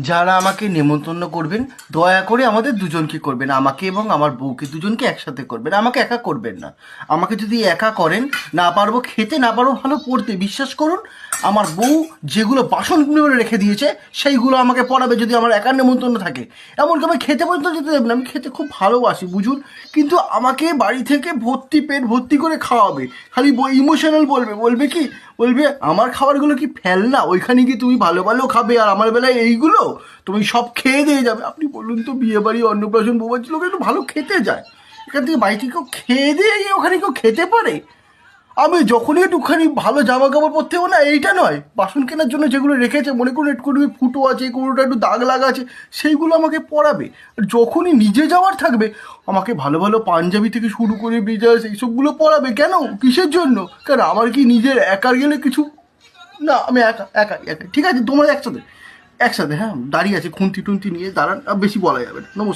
যারা আমাকে নেমন্তন্ন করবেন দয়া করে আমাদের দুজনকে করবেন, আমাকে এবং আমার বউকে দুজনকে একসাথে করবেন, আমাকে একা করবেন না। আমাকে যদি একা করেন, না পারবো খেতে, না পারবো ভালো পড়তে, বিশ্বাস করুন আমার বউ যেগুলো বাসনগুলো রেখে দিয়েছে সেইগুলো আমাকে পড়াবে যদি আমার একার নেমন্তন্ন থাকে। এমনকি আমি খেতে পর্যন্ত যেতে দেবেন, আমি খেতে খুব ভালোবাসি বুঝুন, কিন্তু আমাকে বাড়ি থেকে ভর্তি পেট ভর্তি করে খাওয়াবে। খালি ইমোশনাল বলবে, বলবে কি বলবে, আমার খাবারগুলো কি ফেলনা, ওইখানে কি তুমি ভালো ভালো খাবে আর আমার বেলায় এইগুলো তুমি সব খেয়ে দিয়ে যাবে। আপনি বলুন তো, বিয়ে বাড়ি অন্নপ্রাশন বৌবাচ্চি লোক একটু ভালো খেতে যায়, এখান থেকে বাড়ি থেকে কেউ খেয়ে দিয়ে গিয়ে ওখানে কেউ খেতে পারে? আমি যখনই একটুখানি ভালো জামা কাপড় পরতে হবো না, এইটা নয়, বাসন কেনার জন্য যেগুলো রেখেছে, মনে করুন একটু ফুটো আছে, কোনোটা একটু দাগ লাগা আছে, সেইগুলো আমাকে পরাবে। আর যখনই নিজে যাওয়ার থাকবে, আমাকে ভালো ভালো পাঞ্জাবি থেকে শুরু করে ব্লেজার এইসবগুলো পরাবে। কেন, কিসের জন্য? কারণ আমার কি নিজের একার গেলে কিছু না, আমি একা একা একা ঠিক আছে, তোমরা একসাথে একসাথে, হ্যাঁ দাঁড়িয়ে আছে খুন্তি টুন্তি নিয়ে দাঁড়ান, আর বেশি বলা যাবে না। নমস্কার।